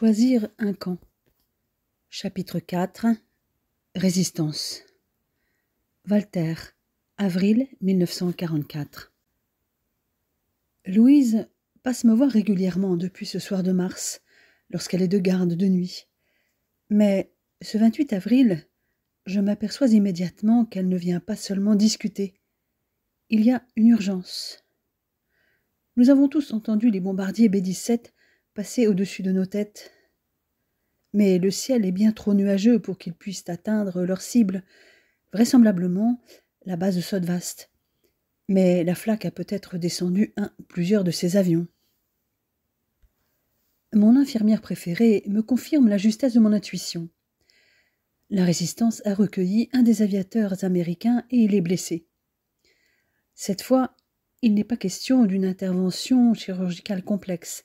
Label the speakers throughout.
Speaker 1: Choisir un camp. Chapitre 4. Résistance. Walter, avril 1944. Louise passe me voir régulièrement depuis ce soir de mars, lorsqu'elle est de garde de nuit. Mais ce 28 avril, je m'aperçois immédiatement qu'elle ne vient pas seulement discuter. Il y a une urgence. Nous avons tous entendu les bombardiers B-17 passer au-dessus de nos têtes. Mais le ciel est bien trop nuageux pour qu'ils puissent atteindre leur cible, vraisemblablement la base de Sodvast. Mais la flaque a peut-être descendu un ou plusieurs de ces avions. Mon infirmière préférée me confirme la justesse de mon intuition. La résistance a recueilli un des aviateurs américains et il est blessé. Cette fois, il n'est pas question d'une intervention chirurgicale complexe,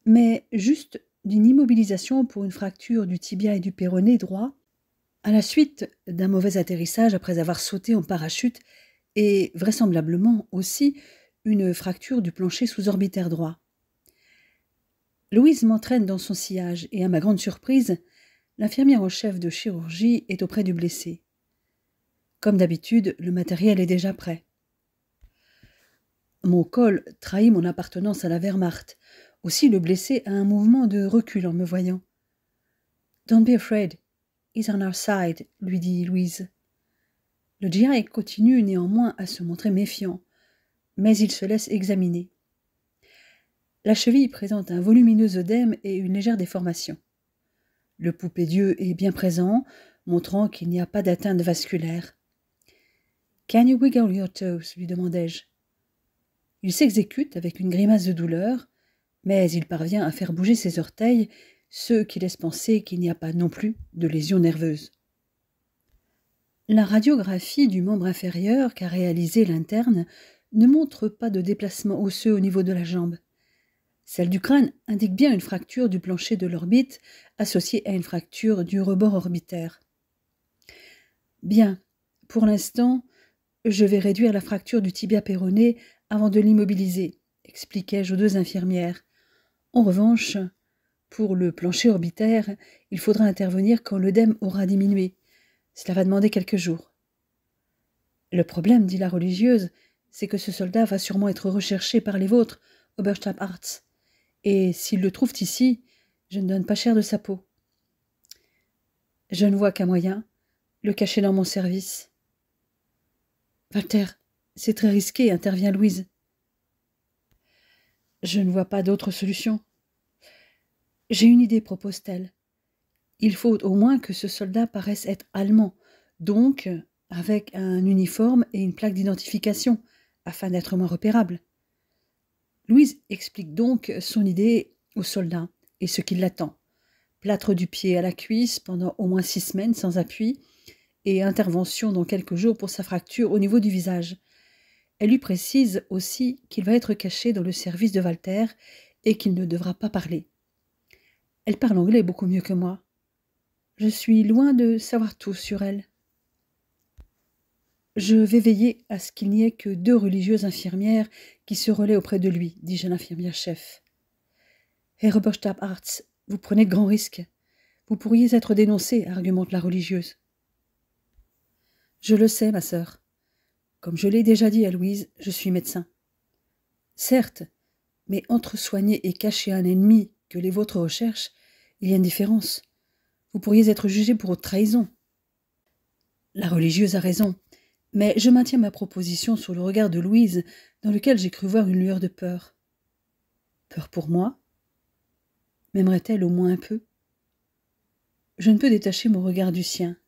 Speaker 1: mais juste d'une immobilisation pour une fracture du tibia et du péroné droit, à la suite d'un mauvais atterrissage après avoir sauté en parachute et vraisemblablement aussi une fracture du plancher sous-orbitaire droit. Louise m'entraîne dans son sillage et, à ma grande surprise, l'infirmière en chef de chirurgie est auprès du blessé. Comme d'habitude, le matériel est déjà prêt. Mon col trahit mon appartenance à la Wehrmacht. Aussi le blessé a un mouvement de recul en me voyant. « Don't be afraid, he's on our side », lui dit Louise. Le GI continue néanmoins à se montrer méfiant, mais il se laisse examiner. La cheville présente un volumineux œdème et une légère déformation. Le pouls pédieux est bien présent, montrant qu'il n'y a pas d'atteinte vasculaire. « Can you wiggle your toes » lui demandai-je. Il s'exécute avec une grimace de douleur, mais il parvient à faire bouger ses orteils, ce qui laisse penser qu'il n'y a pas non plus de lésion nerveuse. La radiographie du membre inférieur qu'a réalisé l'interne ne montre pas de déplacement osseux au niveau de la jambe. Celle du crâne indique bien une fracture du plancher de l'orbite associée à une fracture du rebord orbitaire. Bien, pour l'instant, je vais réduire la fracture du tibia péroné avant de l'immobiliser, expliquai-je aux deux infirmières. En revanche, pour le plancher orbitaire, il faudra intervenir quand l'œdème aura diminué. Cela va demander quelques jours. Le problème, dit la religieuse, c'est que ce soldat va sûrement être recherché par les vôtres, Oberstabsarzt, et s'ils le trouvent ici, je ne donne pas cher de sa peau. Je ne vois qu'un moyen, le cacher dans mon service. Walter, c'est très risqué, intervient Louise. Je ne vois pas d'autre solution. J'ai une idée, propose-t-elle. Il faut au moins que ce soldat paraisse être allemand, donc avec un uniforme et une plaque d'identification, afin d'être moins repérable. Louise explique donc son idée au soldat et ce qui l'attend. Plâtre du pied à la cuisse pendant au moins 6 semaines sans appui et intervention dans quelques jours pour sa fracture au niveau du visage. Elle lui précise aussi qu'il va être caché dans le service de Walter et qu'il ne devra pas parler. Elle parle anglais beaucoup mieux que moi. Je suis loin de savoir tout sur elle. Je vais veiller à ce qu'il n'y ait que 2 religieuses infirmières qui se relaient auprès de lui, dis-je à l'infirmière-chef. Herr Oberstabsarzt, vous prenez de grands risques. Vous pourriez être dénoncé, argumente la religieuse. Je le sais, ma sœur. Comme je l'ai déjà dit à Louise, je suis médecin. Certes, mais entre soigner et cacher un ennemi que les vôtres recherchent, il y a une différence. Vous pourriez être jugé pour haute trahison. La religieuse a raison, mais je maintiens ma proposition sur le regard de Louise, dans lequel j'ai cru voir une lueur de peur. Peur pour moi? M'aimerait-elle au moins un peu? Je ne peux détacher mon regard du sien.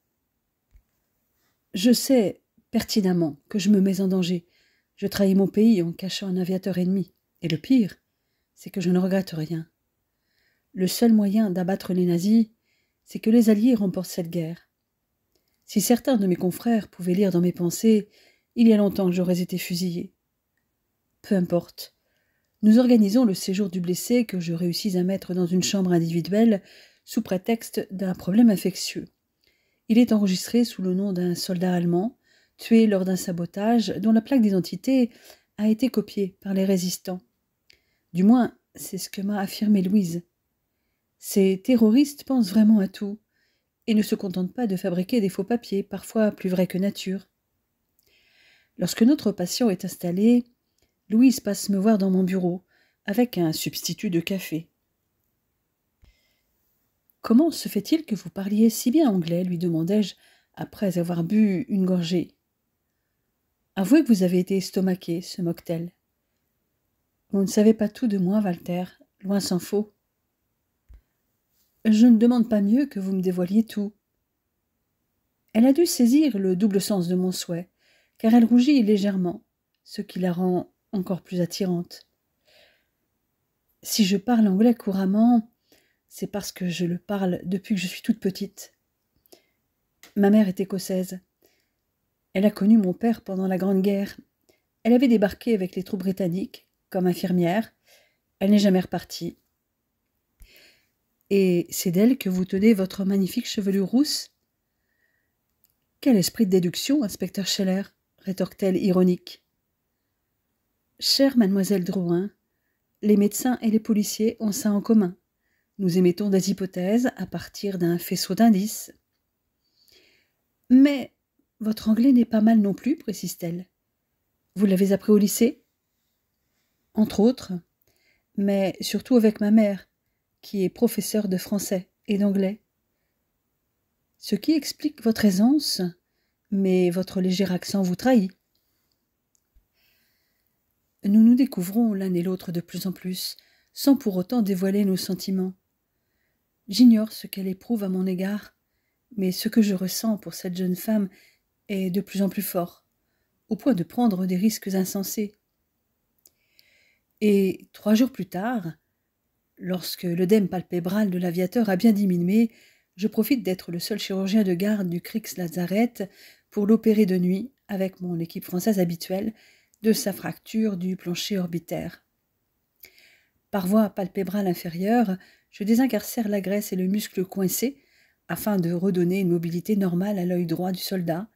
Speaker 1: Je sais pertinemment que je me mets en danger. Je trahis mon pays en cachant un aviateur ennemi. Et le pire, c'est que je ne regrette rien. Le seul moyen d'abattre les nazis, c'est que les Alliés remportent cette guerre. Si certains de mes confrères pouvaient lire dans mes pensées, il y a longtemps que j'aurais été fusillé. Peu importe. Nous organisons le séjour du blessé que je réussis à mettre dans une chambre individuelle sous prétexte d'un problème infectieux. Il est enregistré sous le nom d'un soldat allemand, tué lors d'un sabotage dont la plaque d'identité a été copiée par les résistants. Du moins, c'est ce que m'a affirmé Louise. Ces terroristes pensent vraiment à tout et ne se contentent pas de fabriquer des faux papiers, parfois plus vrais que nature. Lorsque notre patient est installé, Louise passe me voir dans mon bureau, avec un substitut de café. « Comment se fait-il que vous parliez si bien anglais ?» lui demandai-je, après avoir bu une gorgée. « Avouez que vous avez été estomaqué, se moque-t-elle. Vous ne savez pas tout de moi, Walter, loin s'en faut. Je ne demande pas mieux que vous me dévoiliez tout. » Elle a dû saisir le double sens de mon souhait, car elle rougit légèrement, ce qui la rend encore plus attirante. Si je parle anglais couramment, c'est parce que je le parle depuis que je suis toute petite. Ma mère est écossaise. Elle a connu mon père pendant la Grande Guerre. Elle avait débarqué avec les troupes britanniques, comme infirmière. Elle n'est jamais repartie. Et c'est d'elle que vous tenez votre magnifique chevelure rousse ? Quel esprit de déduction, inspecteur Scheller, rétorque-t-elle ironique. Chère mademoiselle Drouin, les médecins et les policiers ont ça en commun. Nous émettons des hypothèses à partir d'un faisceau d'indices. Mais votre anglais n'est pas mal non plus, précise-t-elle. Vous l'avez appris au lycée ? Entre autres, mais surtout avec ma mère, qui est professeure de français et d'anglais. Ce qui explique votre aisance, mais votre léger accent vous trahit. Nous nous découvrons l'un et l'autre de plus en plus, sans pour autant dévoiler nos sentiments. J'ignore ce qu'elle éprouve à mon égard, mais ce que je ressens pour cette jeune femme est de plus en plus fort, au point de prendre des risques insensés. Et 3 jours plus tard, lorsque l'œdème palpébral de l'aviateur a bien diminué, je profite d'être le seul chirurgien de garde du Kriegslazarett pour l'opérer de nuit, avec mon équipe française habituelle, de sa fracture du plancher orbitaire. Par voie palpébrale inférieure, je désincarcère la graisse et le muscle coincé afin de redonner une mobilité normale à l'œil droit du soldat,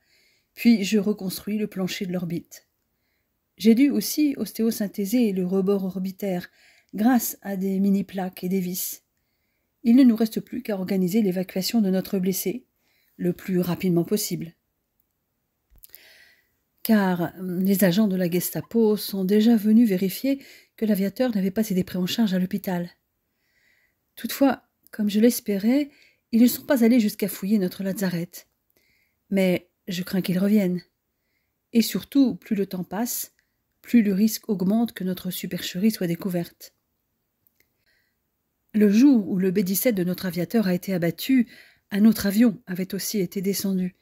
Speaker 1: puis je reconstruis le plancher de l'orbite. J'ai dû aussi ostéosynthéser le rebord orbitaire grâce à des mini-plaques et des vis. Il ne nous reste plus qu'à organiser l'évacuation de notre blessé le plus rapidement possible. Car les agents de la Gestapo sont déjà venus vérifier que l'aviateur n'avait pas été pris en charge à l'hôpital. Toutefois, comme je l'espérais, ils ne sont pas allés jusqu'à fouiller notre lazarette. Mais je crains qu'ils reviennent. Et surtout, plus le temps passe, plus le risque augmente que notre supercherie soit découverte. Le jour où le B-17 de notre aviateur a été abattu, un autre avion avait aussi été descendu,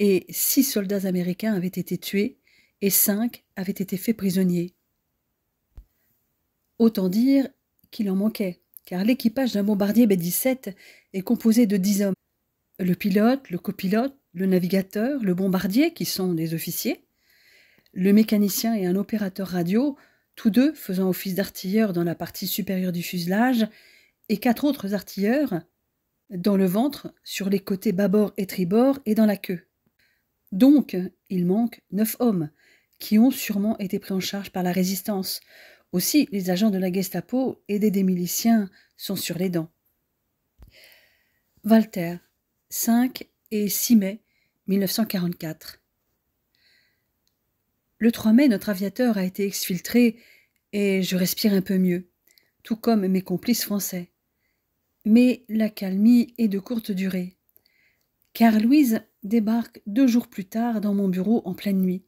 Speaker 1: et 6 soldats américains avaient été tués, et 5 avaient été faits prisonniers. Autant dire qu'il en manquait, car l'équipage d'un bombardier B-17 est composé de 10 hommes. Le pilote, le copilote, le navigateur, le bombardier, qui sont des officiers, le mécanicien et un opérateur radio, tous deux faisant office d'artilleurs dans la partie supérieure du fuselage, et 4 autres artilleurs dans le ventre, sur les côtés bâbord et tribord et dans la queue. Donc, il manque 9 hommes, qui ont sûrement été pris en charge par la résistance. Aussi, les agents de la Gestapo, aidés des miliciens, sont sur les dents. Walter, 5 et 6 mai 1944. Le 3 mai, notre aviateur a été exfiltré et je respire un peu mieux, tout comme mes complices français. Mais l'accalmie est de courte durée, car Louise débarque 2 jours plus tard dans mon bureau en pleine nuit.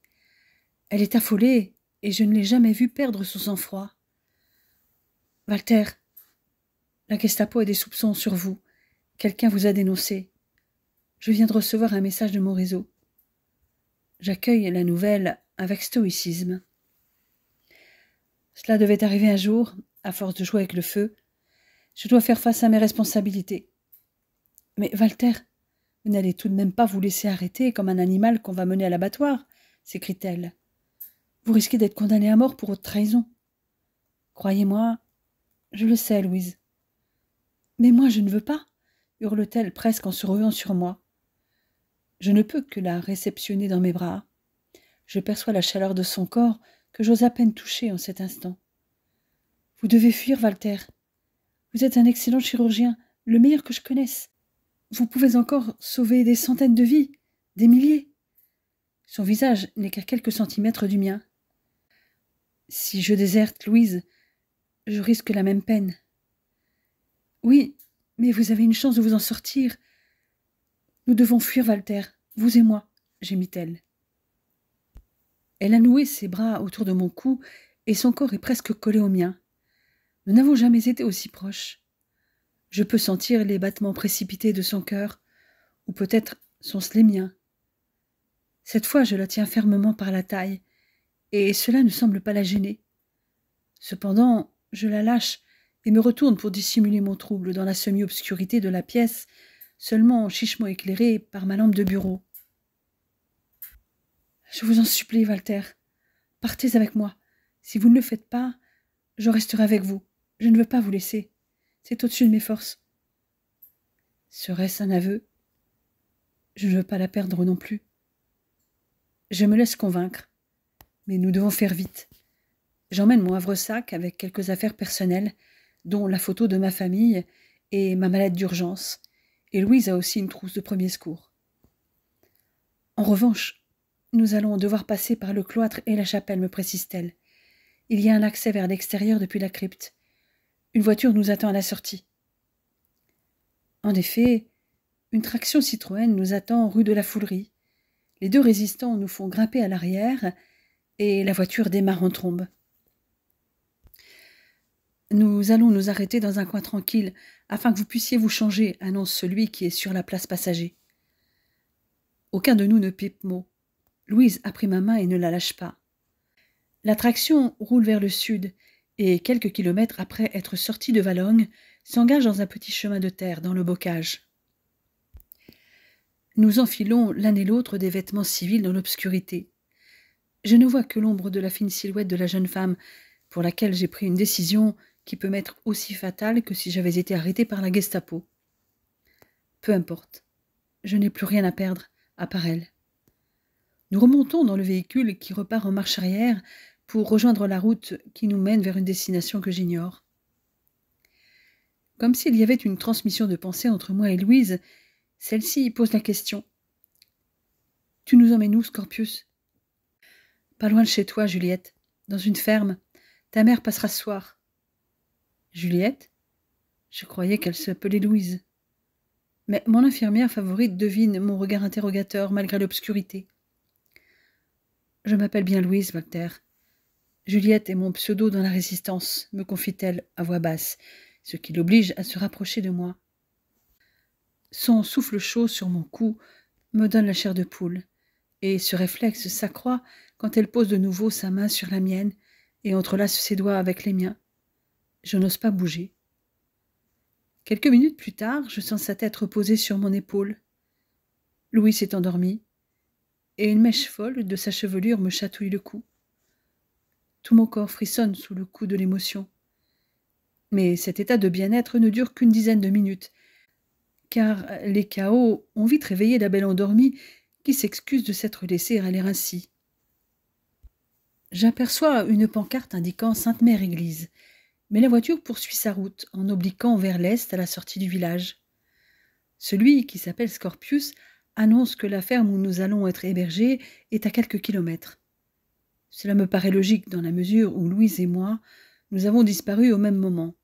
Speaker 1: Elle est affolée et je ne l'ai jamais vue perdre son sang-froid. « Walter, la Gestapo a des soupçons sur vous. Quelqu'un vous a dénoncé. Je viens de recevoir un message de mon réseau. » J'accueille la nouvelle avec stoïcisme. Cela devait arriver un jour, à force de jouer avec le feu. Je dois faire face à mes responsabilités. Mais Walter, vous n'allez tout de même pas vous laisser arrêter comme un animal qu'on va mener à l'abattoir, s'écrie-t-elle. Vous risquez d'être condamné à mort pour haute trahison. Croyez-moi, je le sais, Louise. Mais moi, je ne veux pas, hurle-t-elle presque en se ruant sur moi. Je ne peux que la réceptionner dans mes bras. Je perçois la chaleur de son corps que j'ose à peine toucher en cet instant. Vous devez fuir, Walter. Vous êtes un excellent chirurgien, le meilleur que je connaisse. Vous pouvez encore sauver des centaines de vies, des milliers. Son visage n'est qu'à quelques centimètres du mien. Si je déserte Louise, je risque la même peine. Oui, mais vous avez une chance de vous en sortir. Nous devons fuir, Walter, vous et moi, gémit-elle. Elle a noué ses bras autour de mon cou et son corps est presque collé au mien. Nous n'avons jamais été aussi proches. Je peux sentir les battements précipités de son cœur, ou peut-être sont-ce les miens. Cette fois, je la tiens fermement par la taille, et cela ne semble pas la gêner. Cependant, je la lâche et me retourne pour dissimuler mon trouble dans la semi-obscurité de la pièce, seulement chichement éclairée par ma lampe de bureau. Je vous en supplie, Walter, partez avec moi. Si vous ne le faites pas, je resterai avec vous. Je ne veux pas vous laisser. C'est au-dessus de mes forces. Serait-ce un aveu? Je ne veux pas la perdre non plus. Je me laisse convaincre, mais nous devons faire vite. J'emmène mon havre-sac avec quelques affaires personnelles, dont la photo de ma famille et ma mallette d'urgence, et Louise a aussi une trousse de premier secours. En revanche, nous allons devoir passer par le cloître et la chapelle, me précise-t-elle. Il y a un accès vers l'extérieur depuis la crypte. Une voiture nous attend à la sortie. En effet, une traction Citroën nous attend rue de la Foulerie. Les deux résistants nous font grimper à l'arrière et la voiture démarre en trombe. Nous allons nous arrêter dans un coin tranquille afin que vous puissiez vous changer, annonce celui qui est sur la place passager. Aucun de nous ne pipe mot. Louise a pris ma main et ne la lâche pas. La traction roule vers le sud et, quelques kilomètres après être sortie de Valognes, s'engage dans un petit chemin de terre dans le bocage. Nous enfilons l'un et l'autre des vêtements civils dans l'obscurité. Je ne vois que l'ombre de la fine silhouette de la jeune femme, pour laquelle j'ai pris une décision qui peut m'être aussi fatale que si j'avais été arrêté par la Gestapo. Peu importe. Je n'ai plus rien à perdre, à part elle. Nous remontons dans le véhicule qui repart en marche arrière pour rejoindre la route qui nous mène vers une destination que j'ignore. Comme s'il y avait une transmission de pensée entre moi et Louise, celle-ci pose la question. « Tu nous emmènes où, Scorpius ?»« Pas loin de chez toi, Juliette, dans une ferme. Ta mère passera ce soir. » Juliette? Je croyais qu'elle s'appelait Louise. Mais mon infirmière favorite devine mon regard interrogateur malgré l'obscurité. Je m'appelle bien Louise, Walter. Juliette est mon pseudo dans la résistance, me confie-t-elle à voix basse, ce qui l'oblige à se rapprocher de moi. Son souffle chaud sur mon cou me donne la chair de poule, et ce réflexe s'accroît quand elle pose de nouveau sa main sur la mienne et entrelace ses doigts avec les miens. Je n'ose pas bouger. Quelques minutes plus tard, je sens sa tête reposer sur mon épaule. Louis s'est endormi, et une mèche folle de sa chevelure me chatouille le cou. Tout mon corps frissonne sous le coup de l'émotion. Mais cet état de bien-être ne dure qu'une dizaine de minutes, car les chaos ont vite réveillé la belle endormie qui s'excuse de s'être laissée aller ainsi. J'aperçois une pancarte indiquant Sainte-Mère-Église, mais la voiture poursuit sa route en obliquant vers l'est à la sortie du village. Celui qui s'appelle Scorpius annonce que la ferme où nous allons être hébergés est à quelques kilomètres. Cela me paraît logique dans la mesure où Louise et moi, nous avons disparu au même moment.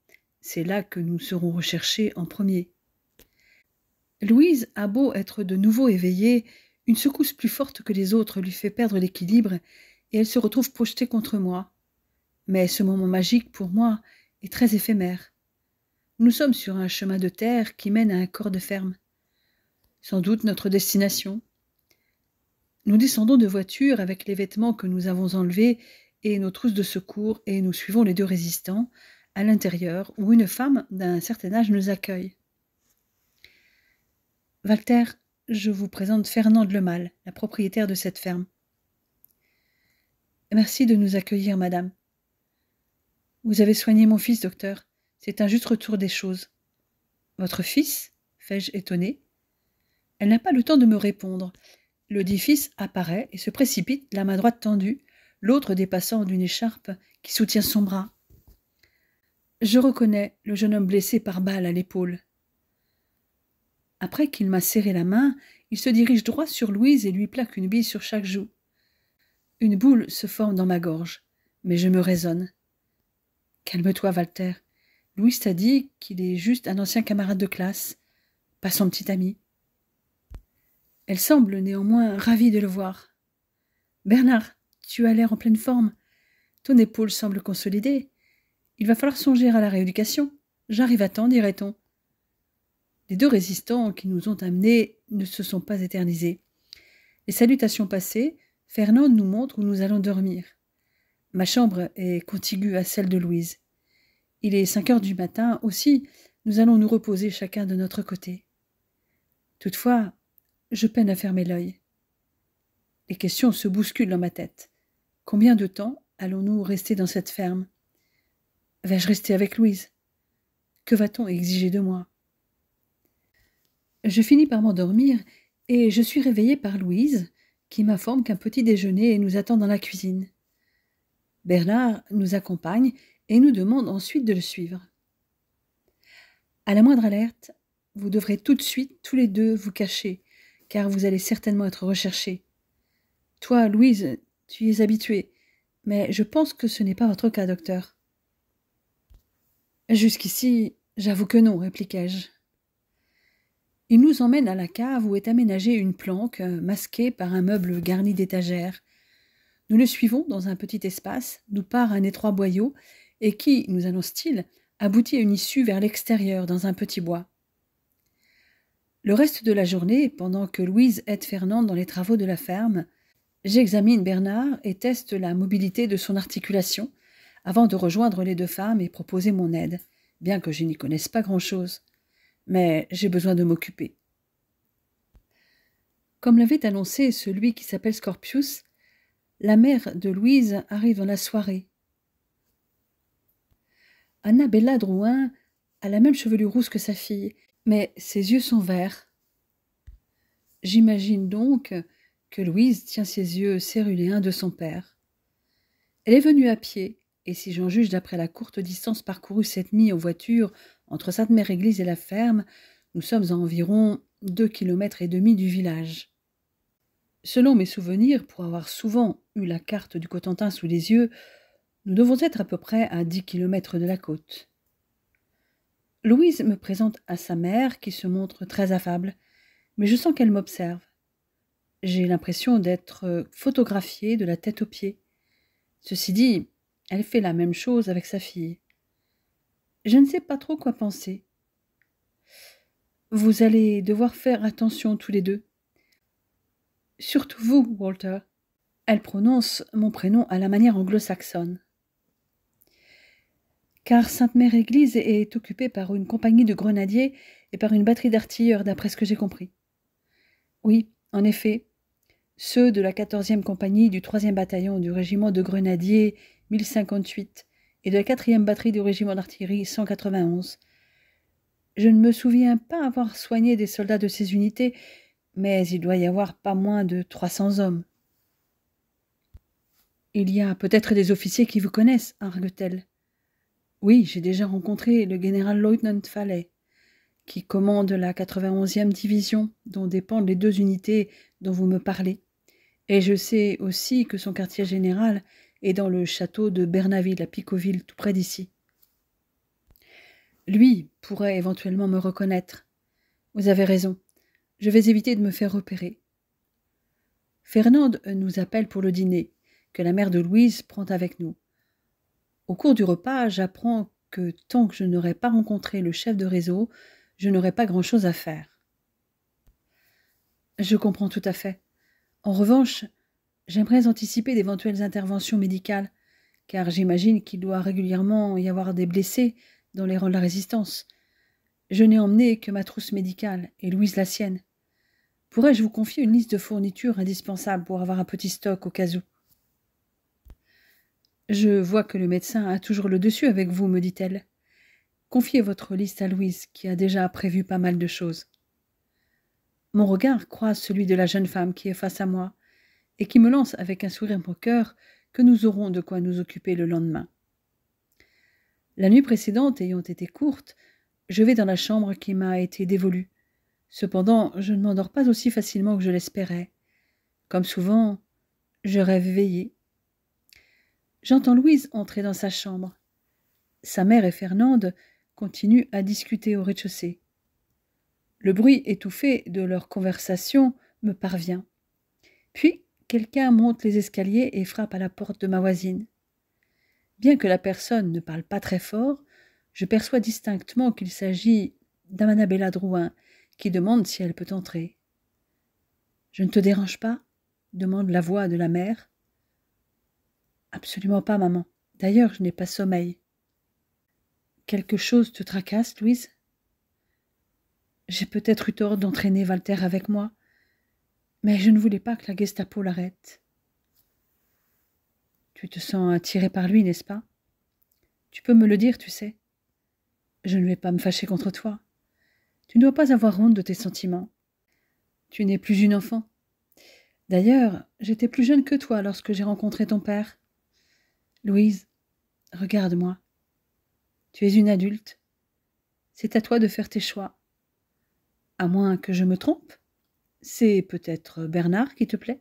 Speaker 1: C'est là que nous serons recherchés en premier. Louise a beau être de nouveau éveillée, une secousse plus forte que les autres lui fait perdre l'équilibre et elle se retrouve projetée contre moi. Mais ce moment magique, pour moi, est très éphémère. Nous sommes sur un chemin de terre qui mène à un corps de ferme. Sans doute notre destination. Nous descendons de voiture avec les vêtements que nous avons enlevés et nos trousses de secours et nous suivons les deux résistants à l'intérieur où une femme d'un certain âge nous accueille. « Walter, je vous présente Fernande Lemal, la propriétaire de cette ferme. »« Merci de nous accueillir, madame. »« Vous avez soigné mon fils, docteur. C'est un juste retour des choses. »« Votre fils ?» fais-je étonné. Elle n'a pas le temps de me répondre. Le dit fils apparaît et se précipite, la main droite tendue, l'autre dépassant d'une écharpe qui soutient son bras. Je reconnais le jeune homme blessé par balle à l'épaule. Après qu'il m'a serré la main, il se dirige droit sur Louise et lui plaque une bille sur chaque joue. Une boule se forme dans ma gorge, mais je me raisonne. « Calme-toi, Walter. Louise t'a dit qu'il est juste un ancien camarade de classe, pas son petit ami. » Elle semble néanmoins ravie de le voir. « Bernard, tu as l'air en pleine forme. Ton épaule semble consolidée. Il va falloir songer à la rééducation. J'arrive à temps, dirait-on. » Les deux résistants qui nous ont amenés ne se sont pas éternisés. Les salutations passées, Fernand nous montre où nous allons dormir. Ma chambre est contiguë à celle de Louise. Il est 5 heures du matin, aussi nous allons nous reposer chacun de notre côté. Toutefois, je peine à fermer l'œil. Les questions se bousculent dans ma tête. Combien de temps allons-nous rester dans cette ferme? Vais-je rester avec Louise? Que va-t-on exiger de moi? Je finis par m'endormir et je suis réveillée par Louise, qui m'informe qu'un petit déjeuner nous attend dans la cuisine. Bernard nous accompagne et nous demande ensuite de le suivre. À la moindre alerte, vous devrez tout de suite, tous les deux, vous cacher, car vous allez certainement être recherchés. Toi, Louise, tu y es habituée, mais je pense que ce n'est pas votre cas, docteur. Jusqu'ici, j'avoue que non, répliquai-je. Il nous emmène à la cave où est aménagée une planque masquée par un meuble garni d'étagères. Nous le suivons dans un petit espace d'où part un étroit boyau et qui, nous annonce-t-il, aboutit à une issue vers l'extérieur dans un petit bois. Le reste de la journée, pendant que Louise aide Fernand dans les travaux de la ferme, j'examine Bernard et teste la mobilité de son articulation avant de rejoindre les deux femmes et proposer mon aide, bien que je n'y connaisse pas grand-chose. Mais j'ai besoin de m'occuper. Comme l'avait annoncé celui qui s'appelle Scorpius, la mère de Louise arrive dans la soirée. Annabella Drouin a la même chevelure rousse que sa fille, mais ses yeux sont verts. J'imagine donc que Louise tient ses yeux céruléens de son père. Elle est venue à pied, et si j'en juge d'après la courte distance parcourue cette nuit en voiture entre Sainte-Mère-Église et la ferme, nous sommes à environ 2,5 km du village. Selon mes souvenirs, pour avoir souvent eu la carte du Cotentin sous les yeux, nous devons être à peu près à 10 km de la côte. Louise me présente à sa mère, qui se montre très affable, mais je sens qu'elle m'observe. J'ai l'impression d'être photographiée de la tête aux pieds. Ceci dit, elle fait la même chose avec sa fille. Je ne sais pas trop quoi penser. Vous allez devoir faire attention tous les deux. Surtout vous, Walter. Elle prononce mon prénom à la manière anglo-saxonne. Car Sainte-Mère-Église est occupée par une compagnie de grenadiers et par une batterie d'artilleurs, d'après ce que j'ai compris. Oui, en effet, ceux de la 14e compagnie du 3e bataillon du régiment de grenadiers 1058 et de la 4e batterie du régiment d'artillerie 191. Je ne me souviens pas avoir soigné des soldats de ces unités, mais il doit y avoir pas moins de 300 hommes. Il y a peut-être des officiers qui vous connaissent, argue-t-elle. Oui, j'ai déjà rencontré le général-lieutenant Fallet, qui commande la 91e division, dont dépendent les 2 unités dont vous me parlez. Et je sais aussi que son quartier général est dans le château de Bernaville, à Picauville, tout près d'ici. Lui pourrait éventuellement me reconnaître. Vous avez raison, je vais éviter de me faire repérer. Fernande nous appelle pour le dîner, que la mère de Louise prend avec nous. Au cours du repas, j'apprends que tant que je n'aurai pas rencontré le chef de réseau, je n'aurai pas grand-chose à faire. Je comprends tout à fait. En revanche, j'aimerais anticiper d'éventuelles interventions médicales, car j'imagine qu'il doit régulièrement y avoir des blessés dans les rangs de la résistance. Je n'ai emmené que ma trousse médicale et Louise la sienne. Pourrais-je vous confier une liste de fournitures indispensables pour avoir un petit stock au cas où? Je vois que le médecin a toujours le dessus avec vous, me dit-elle. Confiez votre liste à Louise, qui a déjà prévu pas mal de choses. Mon regard croise celui de la jeune femme qui est face à moi, et qui me lance avec un sourire moqueur que nous aurons de quoi nous occuper le lendemain. La nuit précédente ayant été courte, je vais dans la chambre qui m'a été dévolue. Cependant, je ne m'endors pas aussi facilement que je l'espérais. Comme souvent, je rêve éveillée. J'entends Louise entrer dans sa chambre. Sa mère et Fernande continuent à discuter au rez-de-chaussée. Le bruit étouffé de leur conversation me parvient. Puis, quelqu'un monte les escaliers et frappe à la porte de ma voisine. Bien que la personne ne parle pas très fort, je perçois distinctement qu'il s'agit d'Annabella Drouin, qui demande si elle peut entrer. « Je ne te dérange pas ?» demande la voix de la mère. « Absolument pas, maman. D'ailleurs, je n'ai pas sommeil. »« Quelque chose te tracasse, Louise ? » ?»« J'ai peut-être eu tort d'entraîner Walter avec moi, mais je ne voulais pas que la Gestapo l'arrête. »« Tu te sens attirée par lui, n'est-ce pas ? Tu peux me le dire, tu sais. Je ne vais pas me fâcher contre toi. Tu ne dois pas avoir honte de tes sentiments. Tu n'es plus une enfant. D'ailleurs, j'étais plus jeune que toi lorsque j'ai rencontré ton père. Louise, regarde-moi. Tu es une adulte. C'est à toi de faire tes choix. À moins que je me trompe, c'est peut-être Bernard qui te plaît.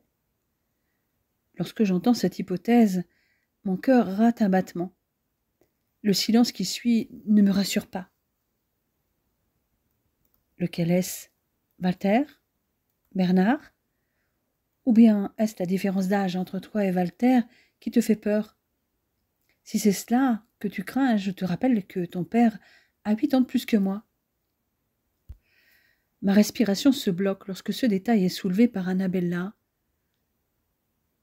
Speaker 1: Lorsque j'entends cette hypothèse, mon cœur rate un battement. Le silence qui suit ne me rassure pas. Lequel est-ce ? Walter ? Bernard ? Ou bien est-ce la différence d'âge entre toi et Walter qui te fait peur ? Si c'est cela que tu crains, je te rappelle que ton père a 8 ans de plus que moi. Ma respiration se bloque lorsque ce détail est soulevé par Annabella.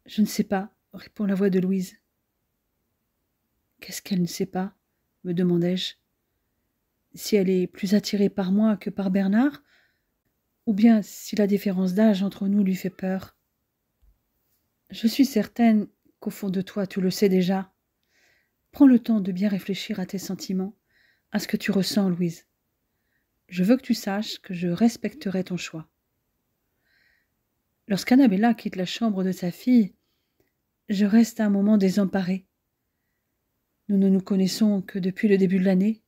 Speaker 1: Je ne sais pas, répond la voix de Louise. Qu'est-ce qu'elle ne sait pas ? Me demandai-je. Si elle est plus attirée par moi que par Bernard, ou bien si la différence d'âge entre nous lui fait peur. Je suis certaine qu'au fond de toi, tu le sais déjà. Prends le temps de bien réfléchir à tes sentiments, à ce que tu ressens, Louise. Je veux que tu saches que je respecterai ton choix. Lorsqu'Annabella quitte la chambre de sa fille, je reste un moment désemparée. Nous ne nous connaissons que depuis le début de l'année.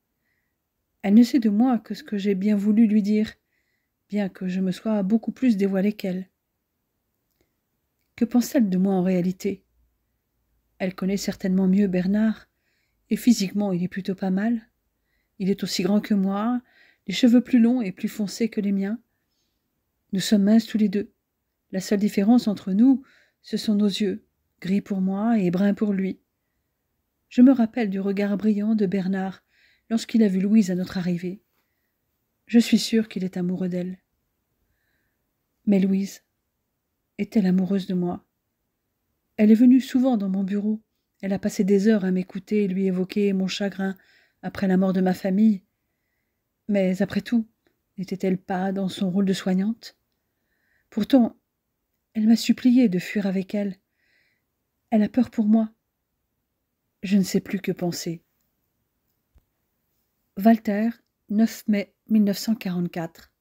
Speaker 1: Elle ne sait de moi que ce que j'ai bien voulu lui dire, bien que je me sois beaucoup plus dévoilée qu'elle. Que pense-t-elle de moi en réalité ? Elle connaît certainement mieux Bernard, et physiquement il est plutôt pas mal. Il est aussi grand que moi, les cheveux plus longs et plus foncés que les miens. Nous sommes minces tous les deux. La seule différence entre nous, ce sont nos yeux, gris pour moi et bruns pour lui. Je me rappelle du regard brillant de Bernard lorsqu'il a vu Louise à notre arrivée. Je suis sûre qu'il est amoureux d'elle. Mais Louise est-elle amoureuse de moi ? Elle est venue souvent dans mon bureau. Elle a passé des heures à m'écouter et lui évoquer mon chagrin après la mort de ma famille. Mais après tout, n'était-elle pas dans son rôle de soignante ? Pourtant, elle m'a supplié de fuir avec elle. Elle a peur pour moi. Je ne sais plus que penser. Walter, 9 mai 1944.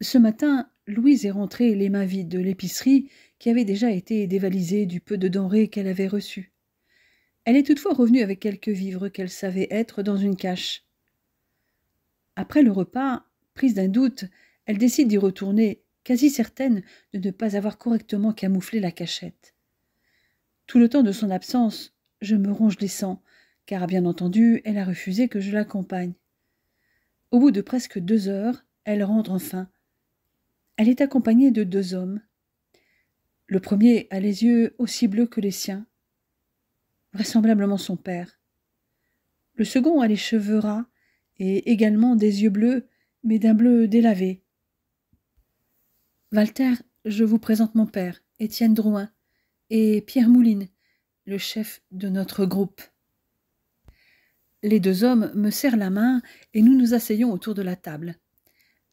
Speaker 1: Ce matin, Louise est rentrée les mains vides de l'épicerie qui avait déjà été dévalisée du peu de denrées qu'elle avait reçues. Elle est toutefois revenue avec quelques vivres qu'elle savait être dans une cache. Après le repas, prise d'un doute, elle décide d'y retourner, quasi certaine de ne pas avoir correctement camouflé la cachette. Tout le temps de son absence, je me ronge les sangs, car bien entendu, elle a refusé que je l'accompagne. Au bout de presque 2 heures, elle rentre enfin. Elle est accompagnée de 2 hommes. Le premier a les yeux aussi bleus que les siens, vraisemblablement son père. Le second a les cheveux ras et également des yeux bleus, mais d'un bleu délavé. Walter, je vous présente mon père, Étienne Drouin, et Pierre Mouline, le chef de notre groupe. Les 2 hommes me serrent la main et nous nous asseyons autour de la table.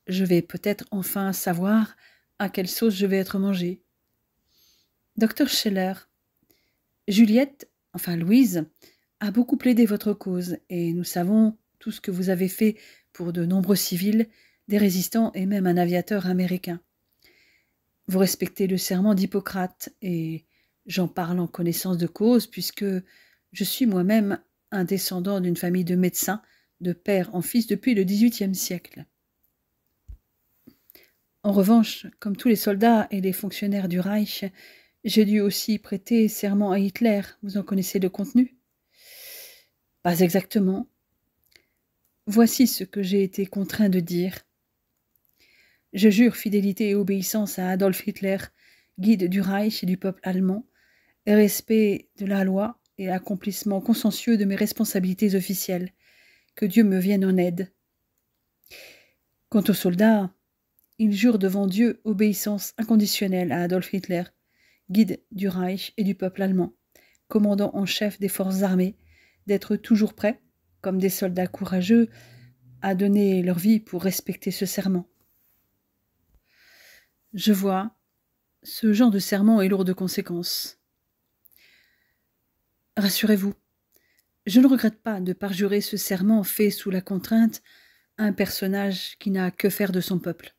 Speaker 1: Je vais peut-être enfin savoir à quelle sauce je vais être mangée. Docteur Scheller, Juliette, enfin Louise, a beaucoup plaidé votre cause et nous savons tout ce que vous avez fait pour de nombreux civils, des résistants et même un aviateur américain. Vous respectez le serment d'Hippocrate et j'en parle en connaissance de cause puisque je suis moi-même un descendant d'une famille de médecins, de père en fils depuis le XVIIIe siècle. En revanche, comme tous les soldats et les fonctionnaires du Reich, j'ai dû aussi prêter serment à Hitler. Vous en connaissez le contenu? Pas exactement. Voici ce que j'ai été contraint de dire. Je jure fidélité et obéissance à Adolf Hitler, guide du Reich et du peuple allemand, et respect de la loi et accomplissement consciencieux de mes responsabilités officielles. Que Dieu me vienne en aide. Quant aux soldats, ils jurent devant Dieu obéissance inconditionnelle à Adolf Hitler, guide du Reich et du peuple allemand, commandant en chef des forces armées, d'être toujours prêts, comme des soldats courageux, à donner leur vie pour respecter ce serment. Je vois, ce genre de serment est lourd de conséquences. Rassurez-vous, je ne regrette pas de parjurer ce serment fait sous la contrainte à un personnage qui n'a que faire de son peuple.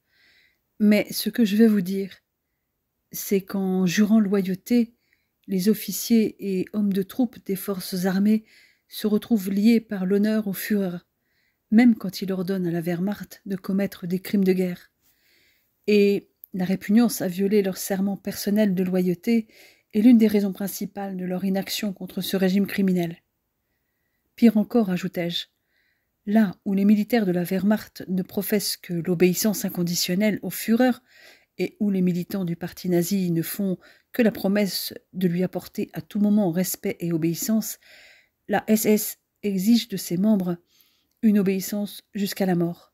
Speaker 1: Mais ce que je vais vous dire, c'est qu'en jurant loyauté, les officiers et hommes de troupe des forces armées se retrouvent liés par l'honneur au Führer, même quand il ordonne à la Wehrmacht de commettre des crimes de guerre. Et la répugnance à violer leur serment personnel de loyauté est l'une des raisons principales de leur inaction contre ce régime criminel. Pire encore, ajoutai-je, là où les militaires de la Wehrmacht ne professent que l'obéissance inconditionnelle au Führer et où les militants du parti nazi ne font que la promesse de lui apporter à tout moment respect et obéissance, la SS exige de ses membres une obéissance jusqu'à la mort.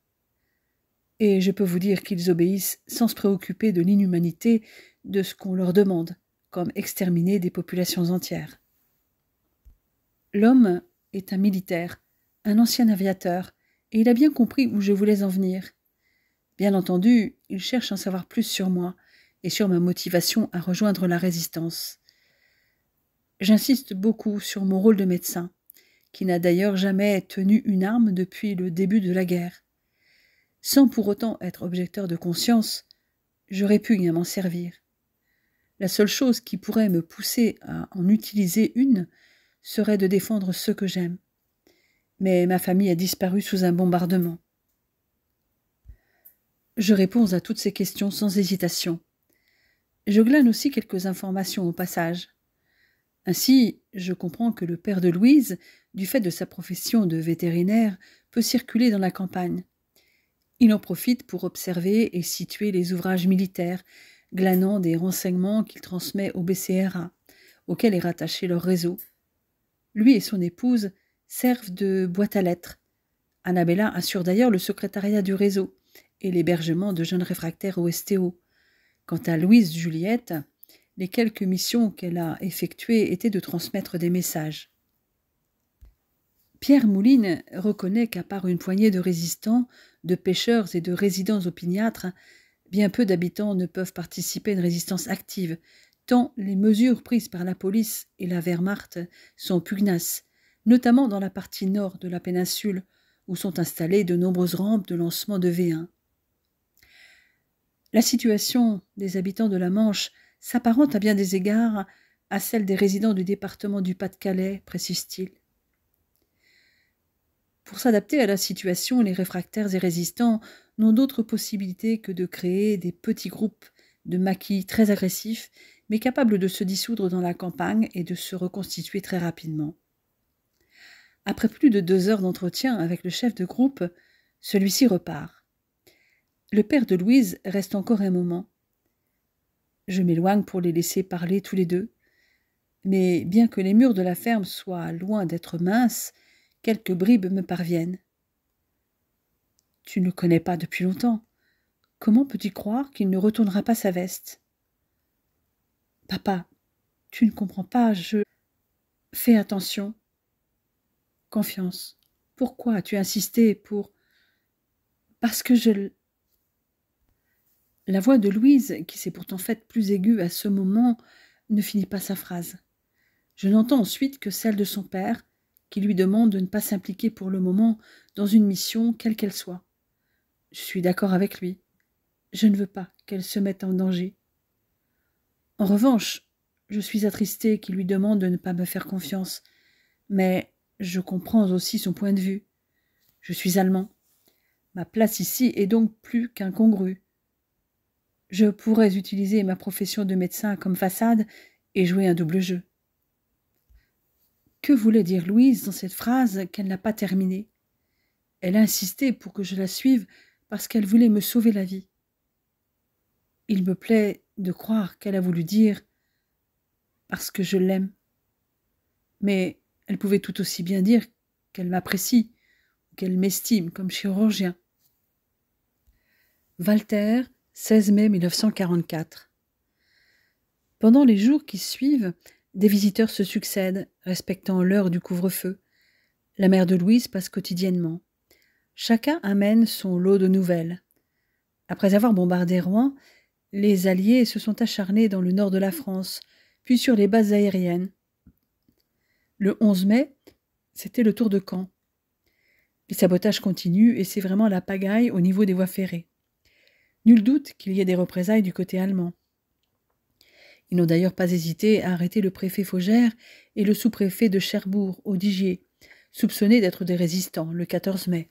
Speaker 1: Et je peux vous dire qu'ils obéissent sans se préoccuper de l'inhumanité de ce qu'on leur demande, comme exterminer des populations entières. L'homme est un militaire, un ancien aviateur, et il a bien compris où je voulais en venir. Bien entendu, il cherche à en savoir plus sur moi et sur ma motivation à rejoindre la résistance. J'insiste beaucoup sur mon rôle de médecin, qui n'a d'ailleurs jamais tenu une arme depuis le début de la guerre. Sans pour autant être objecteur de conscience, je répugne à m'en servir. La seule chose qui pourrait me pousser à en utiliser une serait de défendre ceux que j'aime. Mais ma famille a disparu sous un bombardement. Je réponds à toutes ces questions sans hésitation. Je glane aussi quelques informations au passage. Ainsi, je comprends que le père de Louise, du fait de sa profession de vétérinaire, peut circuler dans la campagne. Il en profite pour observer et situer les ouvrages militaires, glanant des renseignements qu'il transmet au BCRA, auquel est rattaché leur réseau. Lui et son épouse servent de boîte à lettres. Annabella assure d'ailleurs le secrétariat du réseau et l'hébergement de jeunes réfractaires au STO. Quant à Louise Juliette, les quelques missions qu'elle a effectuées étaient de transmettre des messages. Pierre Mouline reconnaît qu'à part une poignée de résistants, de pêcheurs et de résidents opiniâtres, bien peu d'habitants ne peuvent participer à une résistance active, tant les mesures prises par la police et la Wehrmacht sont pugnaces, notamment dans la partie nord de la péninsule, où sont installées de nombreuses rampes de lancement de V1. La situation des habitants de la Manche s'apparente à bien des égards à celle des résidents du département du Pas-de-Calais, précise-t-il. Pour s'adapter à la situation, les réfractaires et résistants n'ont d'autre possibilité que de créer des petits groupes de maquis très agressifs, mais capables de se dissoudre dans la campagne et de se reconstituer très rapidement. Après plus de 2 heures d'entretien avec le chef de groupe, celui-ci repart. Le père de Louise reste encore un moment. Je m'éloigne pour les laisser parler tous les deux, mais bien que les murs de la ferme soient loin d'être minces, quelques bribes me parviennent. « Tu ne le connais pas depuis longtemps. Comment peux-tu croire qu'il ne retournera pas sa veste ?»« Papa, tu ne comprends pas, je... » »« Fais attention. Confiance. Pourquoi as-tu insisté pour... »« Parce que je... » La voix de Louise, qui s'est pourtant faite plus aiguë à ce moment, ne finit pas sa phrase. Je n'entends ensuite que celle de son père, qui lui demande de ne pas s'impliquer pour le moment dans une mission, quelle qu'elle soit. Je suis d'accord avec lui. Je ne veux pas qu'elle se mette en danger. En revanche, je suis attristée qu'il lui demande de ne pas me faire confiance, mais je comprends aussi son point de vue. Je suis allemand. Ma place ici est donc plus qu'incongrue. Je pourrais utiliser ma profession de médecin comme façade et jouer un double jeu. » Que voulait dire Louise dans cette phrase qu'elle n'a pas terminée? Elle a insisté pour que je la suive parce qu'elle voulait me sauver la vie. Il me plaît de croire qu'elle a voulu dire « parce que je l'aime ». Mais elle pouvait tout aussi bien dire qu'elle m'apprécie, qu'elle m'estime comme chirurgien. Walter, 16 mai 1944. Pendant les jours qui suivent, des visiteurs se succèdent, respectant l'heure du couvre-feu. La mère de Louise passe quotidiennement. Chacun amène son lot de nouvelles. Après avoir bombardé Rouen, les Alliés se sont acharnés dans le nord de la France, puis sur les bases aériennes. Le 11 mai, c'était le tour de Caen. Les sabotages continuent et c'est vraiment la pagaille au niveau des voies ferrées. Nul doute qu'il y ait des représailles du côté allemand. Ils n'ont d'ailleurs pas hésité à arrêter le préfet Faugère et le sous-préfet de Cherbourg, au Digier, soupçonnés d'être des résistants, le 14 mai.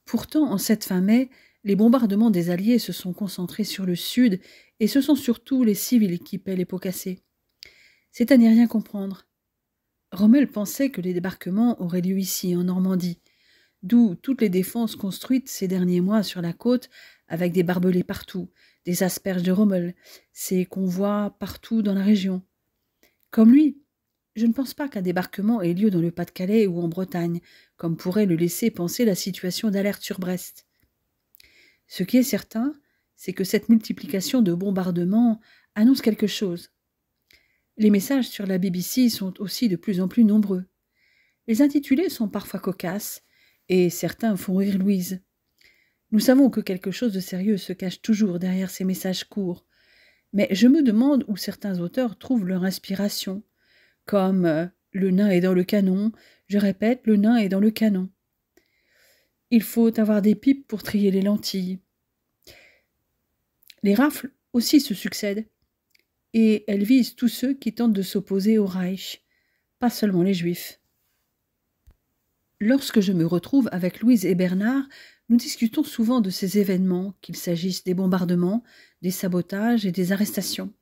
Speaker 1: Pourtant, en cette fin mai, les bombardements des Alliés se sont concentrés sur le sud et ce sont surtout les civils qui paient les pots cassés. C'est à n'y rien comprendre. Rommel pensait que les débarquements auraient lieu ici, en Normandie, d'où toutes les défenses construites ces derniers mois sur la côte, avec des barbelés partout, des asperges de Rommel, ces convois partout dans la région. Comme lui, je ne pense pas qu'un débarquement ait lieu dans le Pas-de-Calais ou en Bretagne, comme pourrait le laisser penser la situation d'alerte sur Brest. Ce qui est certain, c'est que cette multiplication de bombardements annonce quelque chose. Les messages sur la BBC sont aussi de plus en plus nombreux. Les intitulés sont parfois cocasses, et certains font rire Louise. Nous savons que quelque chose de sérieux se cache toujours derrière ces messages courts, mais je me demande où certains auteurs trouvent leur inspiration, comme le nain est dans le canon, je répète, le nain est dans le canon. Il faut avoir des pipes pour trier les lentilles. Les rafles aussi se succèdent, et elles visent tous ceux qui tentent de s'opposer au Reich, pas seulement les Juifs. Lorsque je me retrouve avec Louise et Bernard, nous discutons souvent de ces événements, qu'il s'agisse des bombardements, des sabotages et des arrestations.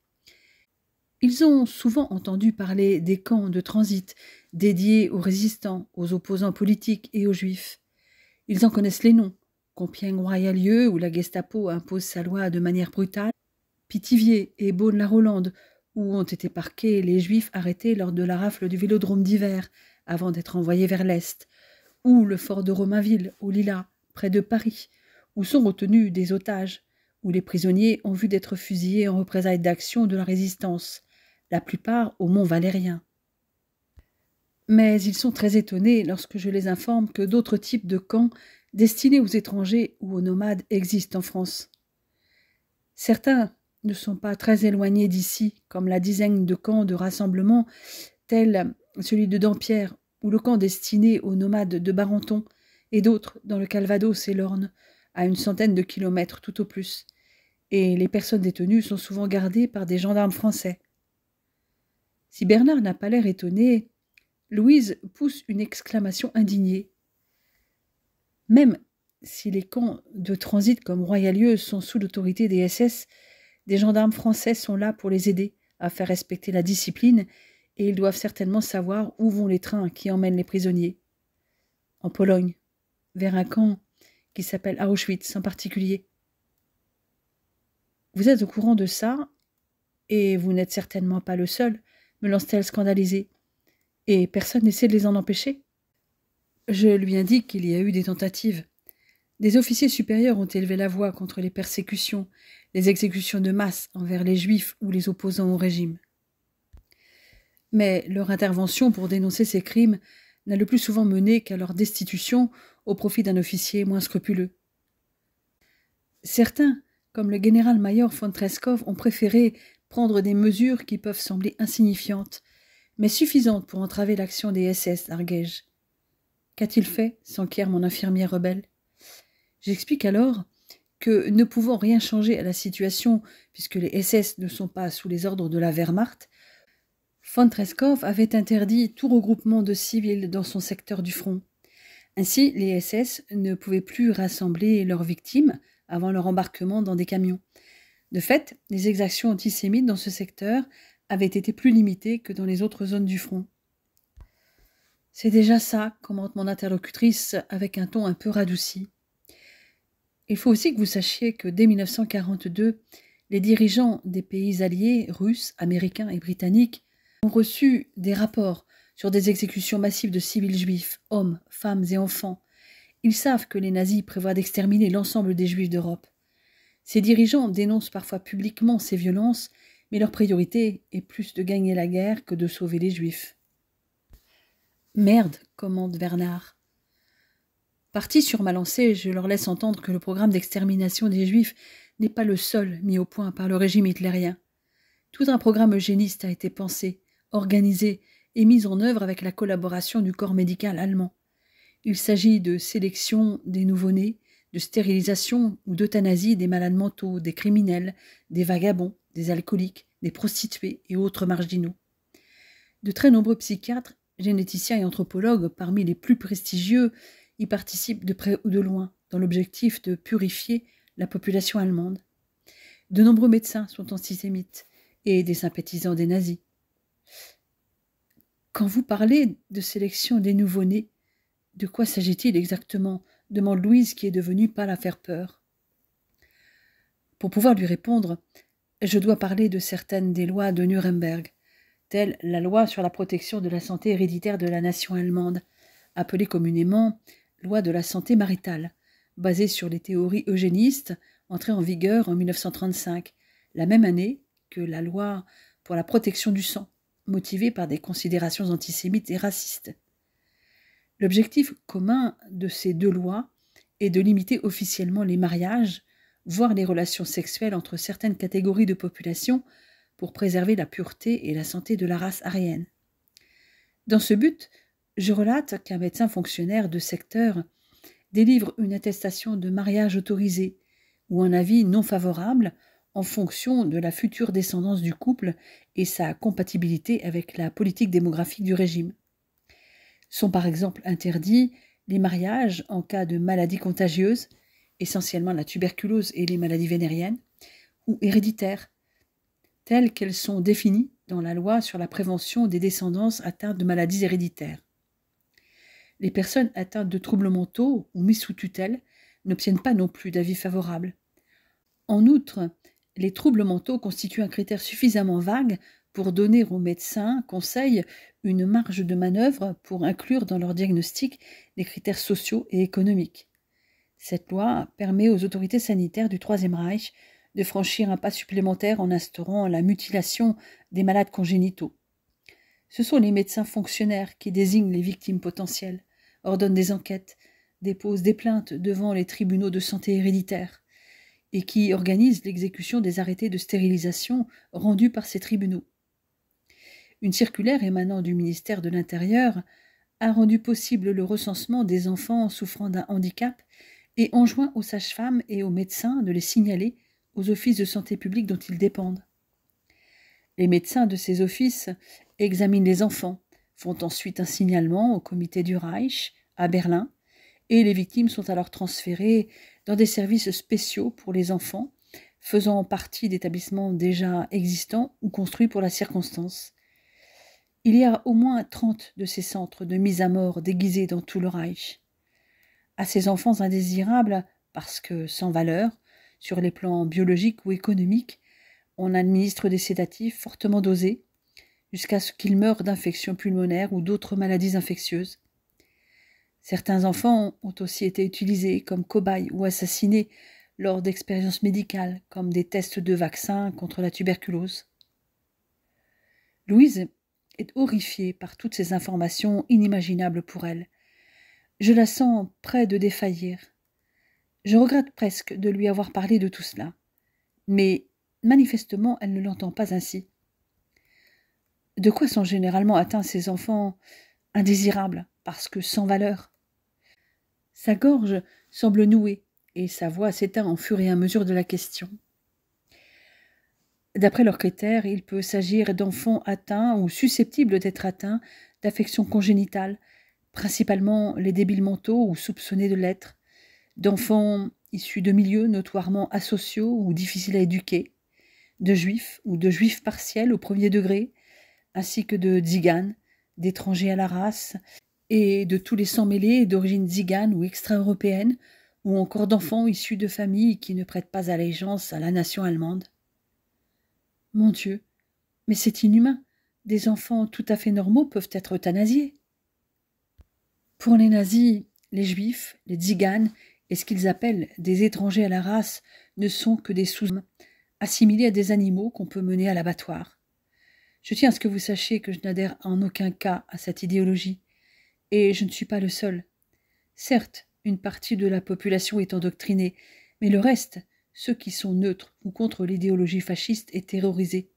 Speaker 1: Ils ont souvent entendu parler des camps de transit dédiés aux résistants, aux opposants politiques et aux Juifs. Ils en connaissent les noms, Compiègne-Royalieu, où la Gestapo impose sa loi de manière brutale, Pithiviers et Beaune-la-Rolande, où ont été parqués les Juifs arrêtés lors de la rafle du Vélodrome d'hiver, avant d'être envoyés vers l'Est, ou le fort de Romainville, au Lilas, près de Paris, où sont retenus des otages, où les prisonniers ont vu d'être fusillés en représailles d'actions de la résistance, la plupart au Mont Valérien. Mais ils sont très étonnés lorsque je les informe que d'autres types de camps destinés aux étrangers ou aux nomades existent en France. Certains ne sont pas très éloignés d'ici, comme la dizaine de camps de rassemblement, tels celui de Dampierre ou le camp destiné aux nomades de Barenton, et d'autres dans le Calvados et l'Orne, à une centaine de kilomètres tout au plus, et les personnes détenues sont souvent gardées par des gendarmes français. Si Bernard n'a pas l'air étonné, Louise pousse une exclamation indignée. Même si les camps de transit comme Royalieu sont sous l'autorité des SS, des gendarmes français sont là pour les aider à faire respecter la discipline et ils doivent certainement savoir où vont les trains qui emmènent les prisonniers. En Pologne, vers un camp qui s'appelle Auschwitz en particulier. Vous êtes au courant de ça, et vous n'êtes certainement pas le seul, me lance-t-elle scandalisée. Et personne n'essaie de les en empêcher. Je lui indique qu'il y a eu des tentatives. Des officiers supérieurs ont élevé la voix contre les persécutions, les exécutions de masse envers les Juifs ou les opposants au régime. Mais leur intervention pour dénoncer ces crimes n'a le plus souvent mené qu'à leur destitution au profit d'un officier moins scrupuleux. Certains, comme le général-major von Treskov, ont préféré prendre des mesures qui peuvent sembler insignifiantes, mais suffisantes pour entraver l'action des SS, arguai-je. Qu'a-t-il fait s'enquiert mon infirmière rebelle. J'explique alors que, ne pouvant rien changer à la situation puisque les SS ne sont pas sous les ordres de la Wehrmacht, von Treskov avait interdit tout regroupement de civils dans son secteur du front. Ainsi, les SS ne pouvaient plus rassembler leurs victimes avant leur embarquement dans des camions. De fait, les exactions antisémites dans ce secteur avaient été plus limitées que dans les autres zones du front. C'est déjà ça, commente mon interlocutrice avec un ton un peu radouci. Il faut aussi que vous sachiez que dès 1942, les dirigeants des pays alliés, russes, américains et britanniques, ont reçu des rapports sur des exécutions massives de civils juifs, hommes, femmes et enfants. Ils savent que les nazis prévoient d'exterminer l'ensemble des juifs d'Europe. Ces dirigeants dénoncent parfois publiquement ces violences, mais leur priorité est plus de gagner la guerre que de sauver les juifs. Merde, commande Bernard. Parti sur ma lancée, je leur laisse entendre que le programme d'extermination des Juifs n'est pas le seul mis au point par le régime hitlérien. Tout un programme eugéniste a été pensé, organisé et mis en œuvre avec la collaboration du corps médical allemand. Il s'agit de sélection des nouveau-nés, de stérilisation ou d'euthanasie des malades mentaux, des criminels, des vagabonds, des alcooliques, des prostituées et autres marginaux. De très nombreux psychiatres, généticiens et anthropologues, parmi les plus prestigieux, y participent de près ou de loin, dans l'objectif de purifier la population allemande. De nombreux médecins sont antisémites et des sympathisants des nazis. Quand vous parlez de sélection des nouveau-nés, de quoi s'agit-il exactement ? Demande Louise, qui est devenue pâle à faire peur. Pour pouvoir lui répondre, je dois parler de certaines des lois de Nuremberg, telle la loi sur la protection de la santé héréditaire de la nation allemande, appelée communément loi de la santé maritale, basée sur les théories eugénistes entrées en vigueur en 1935, la même année que la loi pour la protection du sang, motivée par des considérations antisémites et racistes. L'objectif commun de ces deux lois est de limiter officiellement les mariages, voire les relations sexuelles entre certaines catégories de population pour préserver la pureté et la santé de la race aryenne. Dans ce but, je relate qu'un médecin fonctionnaire de secteur délivre une attestation de mariage autorisé ou un avis non favorable en fonction de la future descendance du couple et sa compatibilité avec la politique démographique du régime. Sont par exemple interdits les mariages en cas de maladies contagieuses, essentiellement la tuberculose et les maladies vénériennes, ou héréditaires, telles qu'elles sont définies dans la loi sur la prévention des descendances atteintes de maladies héréditaires. Les personnes atteintes de troubles mentaux ou mises sous tutelle n'obtiennent pas non plus d'avis favorable. En outre, les troubles mentaux constituent un critère suffisamment vague pour donner aux médecins conseils une marge de manœuvre pour inclure dans leur diagnostic les critères sociaux et économiques. Cette loi permet aux autorités sanitaires du Troisième Reich de franchir un pas supplémentaire en instaurant la mutilation des malades congénitaux. Ce sont les médecins fonctionnaires qui désignent les victimes potentielles, ordonnent des enquêtes, déposent des plaintes devant les tribunaux de santé héréditaire et qui organisent l'exécution des arrêtés de stérilisation rendus par ces tribunaux. Une circulaire émanant du ministère de l'Intérieur a rendu possible le recensement des enfants souffrant d'un handicap et enjoint aux sages-femmes et aux médecins de les signaler aux offices de santé publique dont ils dépendent. Les médecins de ces offices examinent les enfants, font ensuite un signalement au comité du Reich à Berlin, et les victimes sont alors transférées dans des services spéciaux pour les enfants, faisant partie d'établissements déjà existants ou construits pour la circonstance. Il y a au moins 30 de ces centres de mise à mort déguisés dans tout le Reich. À ces enfants indésirables, parce que sans valeur, sur les plans biologiques ou économiques, on administre des sédatifs fortement dosés, jusqu'à ce qu'ils meurent d'infections pulmonaires ou d'autres maladies infectieuses. Certains enfants ont aussi été utilisés comme cobayes ou assassinés lors d'expériences médicales, comme des tests de vaccins contre la tuberculose. Louise est horrifiée par toutes ces informations inimaginables pour elle. Je la sens près de défaillir. Je regrette presque de lui avoir parlé de tout cela. Mais manifestement, elle ne l'entend pas ainsi. De quoi sont généralement atteints ces enfants indésirables, parce que sans valeur? Sa gorge semble nouée, et sa voix s'éteint en fur et à mesure de la question. D'après leurs critères, il peut s'agir d'enfants atteints ou susceptibles d'être atteints d'affections congénitales, principalement les débiles mentaux ou soupçonnés de l'être, d'enfants issus de milieux notoirement asociaux ou difficiles à éduquer, de juifs ou de juifs partiels au premier degré, ainsi que de tziganes, d'étrangers à la race, et de tous les sang-mêlés d'origine tzigane ou extra-européenne, ou encore d'enfants issus de familles qui ne prêtent pas allégeance à la nation allemande. Mon Dieu, mais c'est inhumain. Des enfants tout à fait normaux peuvent être euthanasiés. Pour les nazis, les juifs, les tziganes et ce qu'ils appellent des étrangers à la race ne sont que des sous-hommes, assimilés à des animaux qu'on peut mener à l'abattoir. Je tiens à ce que vous sachiez que je n'adhère en aucun cas à cette idéologie, et je ne suis pas le seul. Certes, une partie de la population est endoctrinée, mais le reste, ceux qui sont neutres ou contre l'idéologie fasciste, est terrorisé.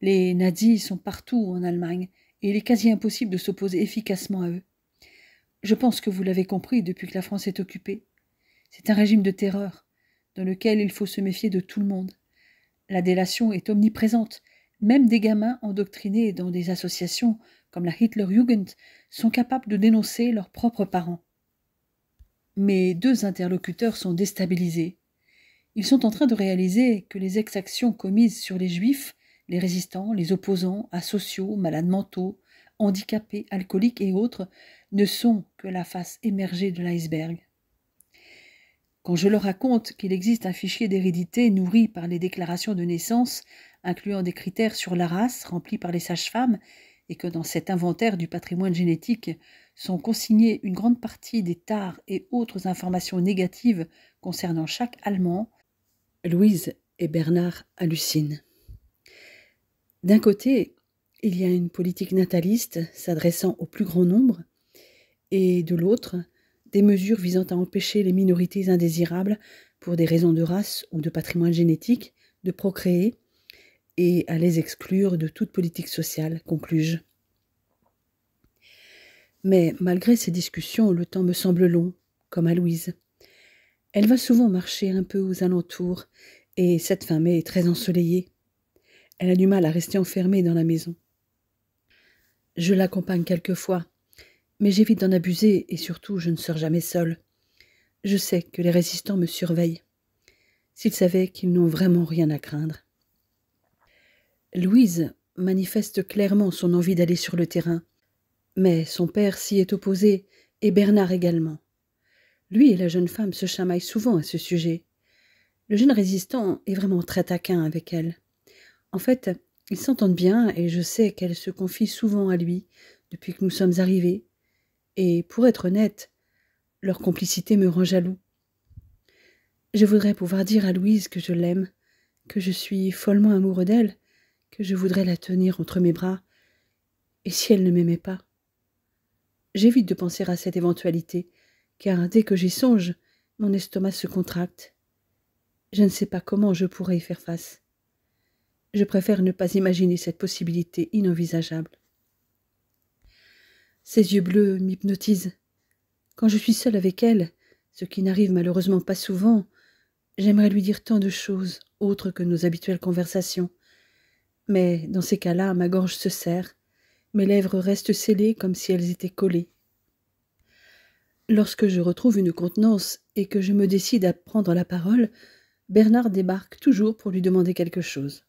Speaker 1: Les nazis sont partout en Allemagne, et il est quasi impossible de s'opposer efficacement à eux. Je pense que vous l'avez compris depuis que la France est occupée. C'est un régime de terreur, dans lequel il faut se méfier de tout le monde. La délation est omniprésente. Même des gamins endoctrinés dans des associations comme la Hitlerjugend sont capables de dénoncer leurs propres parents. Mes deux interlocuteurs sont déstabilisés. Ils sont en train de réaliser que les exactions commises sur les juifs, les résistants, les opposants, asociaux, malades mentaux, handicapés, alcooliques et autres, ne sont que la face émergée de l'iceberg. Quand je leur raconte qu'il existe un fichier d'hérédité nourri par les déclarations de naissance, incluant des critères sur la race remplis par les sages-femmes, et que dans cet inventaire du patrimoine génétique sont consignées une grande partie des tares et autres informations négatives concernant chaque Allemand, Louise et Bernard hallucinent. D'un côté, il y a une politique nataliste s'adressant au plus grand nombre, et de l'autre, des mesures visant à empêcher les minorités indésirables, pour des raisons de race ou de patrimoine génétique, de procréer, et à les exclure de toute politique sociale, conclus-je. Mais malgré ces discussions, le temps me semble long, comme à Louise. Elle va souvent marcher un peu aux alentours, et cette fin mai est très ensoleillée. Elle a du mal à rester enfermée dans la maison. Je l'accompagne quelquefois, mais j'évite d'en abuser et surtout je ne sors jamais seule. Je sais que les résistants me surveillent. S'ils savaient qu'ils n'ont vraiment rien à craindre. Louise manifeste clairement son envie d'aller sur le terrain, mais son père s'y est opposé et Bernard également. Lui et la jeune femme se chamaillent souvent à ce sujet. Le jeune résistant est vraiment très taquin avec elle. En fait, ils s'entendent bien et je sais qu'elle se confie souvent à lui depuis que nous sommes arrivés. Et pour être honnête, leur complicité me rend jaloux. Je voudrais pouvoir dire à Louise que je l'aime, que je suis follement amoureux d'elle, que je voudrais la tenir entre mes bras. Et si elle ne m'aimait pas? J'évite de penser à cette éventualité, car dès que j'y songe, mon estomac se contracte. Je ne sais pas comment je pourrais y faire face. Je préfère ne pas imaginer cette possibilité inenvisageable. Ses yeux bleus m'hypnotisent. Quand je suis seule avec elle, ce qui n'arrive malheureusement pas souvent, j'aimerais lui dire tant de choses, autres que nos habituelles conversations. Mais dans ces cas-là, ma gorge se serre, mes lèvres restent scellées comme si elles étaient collées. Lorsque je retrouve une contenance et que je me décide à prendre la parole, Bernard débarque toujours pour lui demander quelque chose.